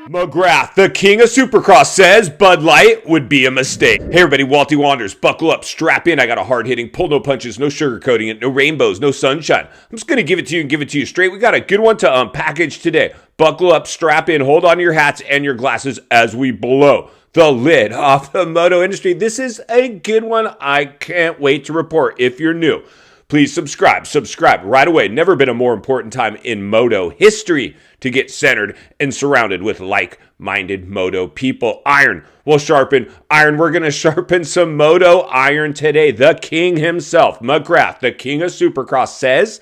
McGrath, the king of Supercross, says Bud Light would be a mistake. Hey everybody, Walty Wanders, buckle up, strap in. I got a hard-hitting, pull no punches, no sugarcoating it, no rainbows, no sunshine. I'm just going to give it to you and give it to you straight. We got a good one to unpackage today. Buckle up, strap in, hold on to your hats and your glasses as we blow the lid off the moto industry. This is a good one. I can't wait to report. If you're new, please subscribe right away. Never been a more important time in moto history to get centered and surrounded with like-minded moto people. Iron will sharpen iron. We're going to sharpen some moto iron today. The king himself, McGrath, the king of Supercross, says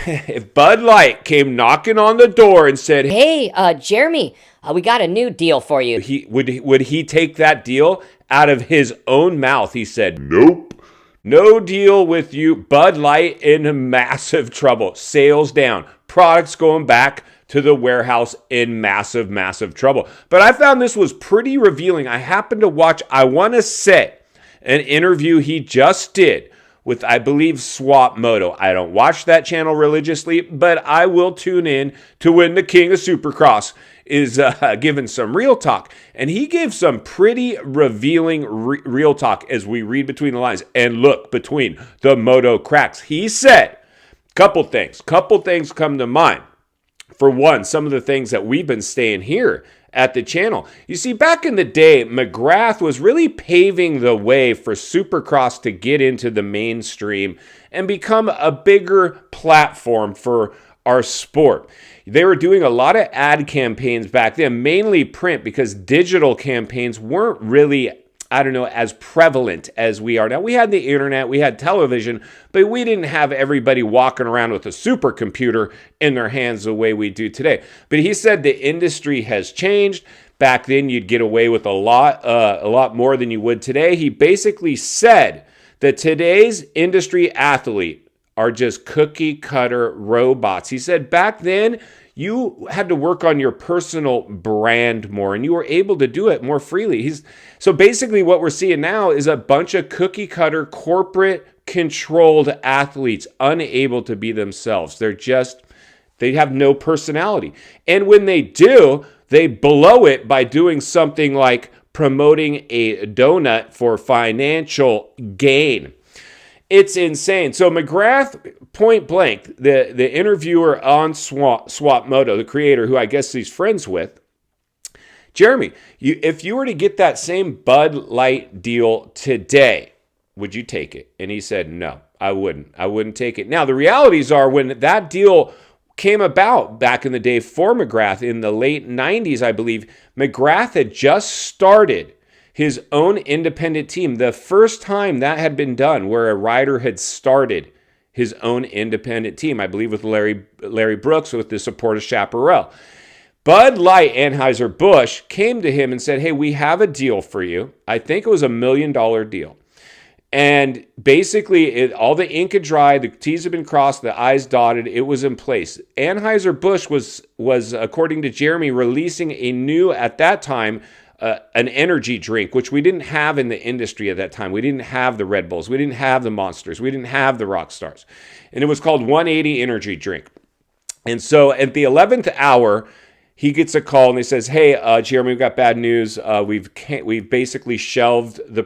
if Bud Light came knocking on the door and said, "Hey, Jeremy, we got a new deal for you," would he take that deal out of his own mouth? He said, "Nope. No deal with you." Bud Light in massive trouble. Sales down. Products going back to the warehouse in massive, massive trouble. But I found this was pretty revealing. I happened to watch, I want to say, an interview he just did with, I believe, Swap Moto. I don't watch that channel religiously, but I will tune in to when the king of Supercross is giving some real talk. And he gave some pretty revealing real talk as we read between the lines and look between the moto cracks. He said, couple things come to mind. For one, some of the things that we've been saying here at the channel. You see, back in the day, McGrath was really paving the way for Supercross to get into the mainstream and become a bigger platform for our sport. They were doing a lot of ad campaigns back then, mainly print, because digital campaigns weren't really, as prevalent as we are now. We had the internet, we had television, but we didn't have everybody walking around with a supercomputer in their hands the way we do today. But he said the industry has changed. Back then, you'd get away with a lot more than you would today. He basically said that today's industry athlete are just cookie cutter robots. He said back then, you had to work on your personal brand more, and you were able to do it more freely. So basically what we're seeing now is a bunch of cookie cutter corporate controlled athletes unable to be themselves. They have no personality. And when they do, they blow it by doing something like promoting a donut for financial gain. It's insane. So McGrath, point blank, the interviewer on Swap Moto, the creator, who I guess he's friends with, Jeremy, if you were to get that same Bud Light deal today, would you take it? And he said, no, I wouldn't. I wouldn't take it. Now, the realities are when that deal came about back in the day for McGrath in the late 90s, I believe, McGrath had just started his own independent team. The first time that had been done where a rider had started his own independent team, I believe with Larry Brooks with the support of Chaparral. Bud Light, Anheuser-Busch, came to him and said, hey, we have a deal for you. I think it was $1 million deal. And basically, all the ink had dried, the T's had been crossed, the I's dotted, it was in place. Anheuser-Busch was, according to Jeremy, releasing a new, at that time, an energy drink, which we didn't have in the industry at that time. We didn't have the Red Bulls. We didn't have the Monsters. We didn't have the Rockstars. And it was called 180 energy drink. And so at the 11th hour, he gets a call and he says, hey, Jeremy, we've got bad news. We've basically shelved the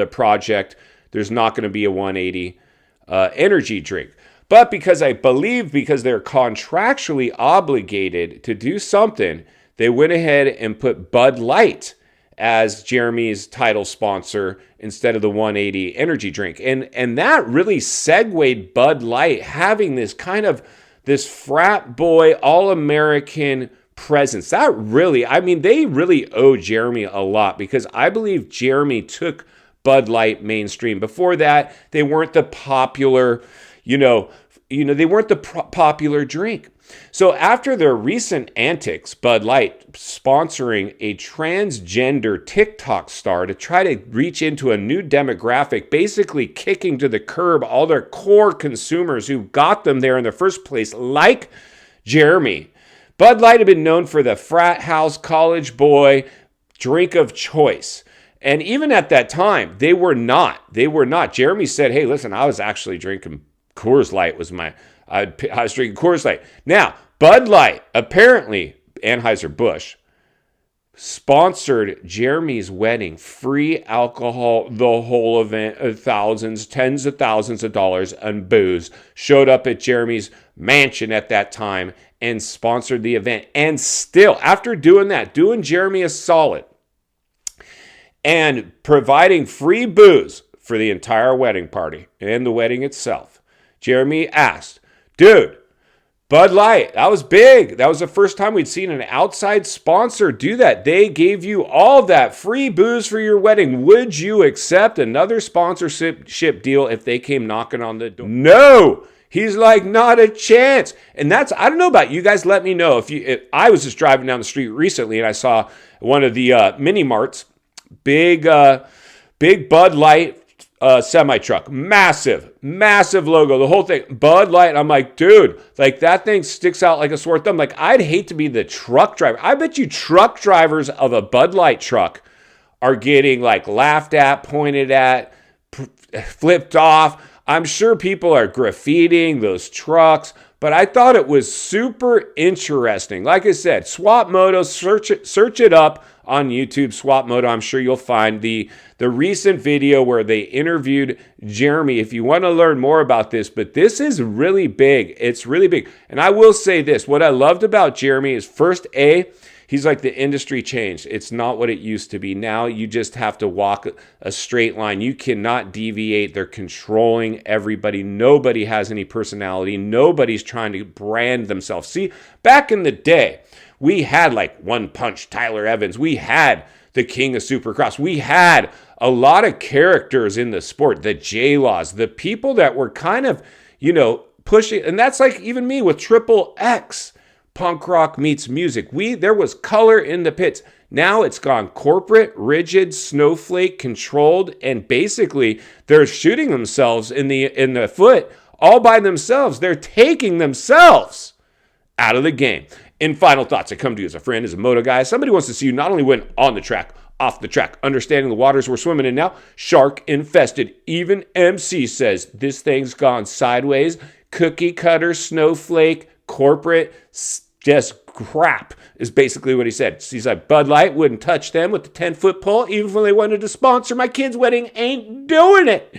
project. There's not going to be a 180 energy drink. But because they're contractually obligated to do something, they went ahead and put Bud Light as Jeremy's title sponsor instead of the 180 energy drink. And that really segued Bud Light having this kind of this frat boy, all-American presence. They really owe Jeremy a lot because I believe Jeremy took Bud Light mainstream. Before that, they weren't the popular, they weren't the popular drink. So after their recent antics, Bud Light sponsoring a transgender TikTok star to try to reach into a new demographic, basically kicking to the curb all their core consumers who got them there in the first place, like Jeremy. Bud Light had been known for the frat house college boy drink of choice. And even at that time, they were not. Jeremy said, hey, listen, I was actually drinking Coors Light I was drinking Coors Light. Now, Bud Light, apparently, Anheuser-Busch, sponsored Jeremy's wedding, free alcohol, the whole event, thousands, tens of thousands of dollars and booze, showed up at Jeremy's mansion at that time and sponsored the event. And still, after doing that, doing Jeremy a solid and providing free booze for the entire wedding party and the wedding itself, Jeremy asked, dude, Bud Light, that was big. That was the first time we'd seen an outside sponsor do that. They gave you all that free booze for your wedding. Would you accept another sponsorship deal if they came knocking on the door? No. He's like, not a chance. And that's, I don't know about you guys. Let me know if I was just driving down the street recently and I saw one of the mini marts, big Bud Light semi truck, massive logo, the whole thing, Bud Light. And I'm like, dude, like that thing sticks out like a sore thumb. Like, I'd hate to be the truck driver. I bet you truck drivers of a Bud Light truck are getting like laughed at, pointed at, flipped off. I'm sure people are graffitiing those trucks, but I thought it was super interesting. Like I said, Swap Moto, search it up on YouTube, Swap Moto. I'm sure you'll find the recent video where they interviewed Jeremy if you want to learn more about this. But this is really big. It's really big. And I will say this, what I loved about Jeremy is first, he's like, the industry changed. It's not what it used to be. Now you just have to walk a straight line. You cannot deviate. They're controlling everybody. Nobody has any personality. Nobody's trying to brand themselves. See, back in the day, we had like One Punch Tyler Evans. We had the King of Supercross. We had a lot of characters in the sport, the J-Laws, the people that were kind of, pushing. And that's like even me with Triple X. Punk rock meets music. There was color in the pits. Now it's gone corporate, rigid, snowflake, controlled, and basically they're shooting themselves in the foot all by themselves. They're taking themselves out of the game. In final thoughts, I come to you as a friend, as a moto guy. Somebody wants to see you not only win on the track, off the track, understanding the waters we're swimming in now, shark infested. Even MC says this thing's gone sideways. Cookie cutter, snowflake, corporate, just crap is basically what he said. He's like, Bud Light wouldn't touch them with the 10-foot pole. Even when they wanted to sponsor my kid's wedding, ain't doing it.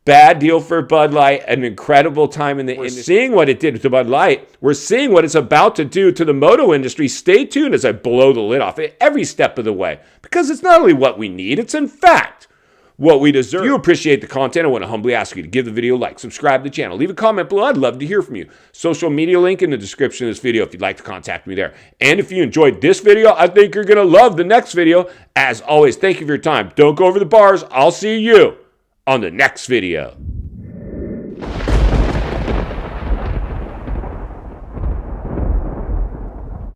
Bad deal for Bud Light. An incredible time in the industry. We're seeing what it did to Bud Light. We're seeing what it's about to do to the moto industry. Stay tuned as I blow the lid off it every step of the way. Because it's not only what we need, it's in fact what we deserve. If you appreciate the content, I want to humbly ask you to give the video a like, subscribe to the channel, leave a comment below. I'd love to hear from you. Social media link in the description of this video if you'd like to contact me there. And if you enjoyed this video, I think you're going to love the next video. As always, thank you for your time. Don't go over the bars. I'll see you on the next video.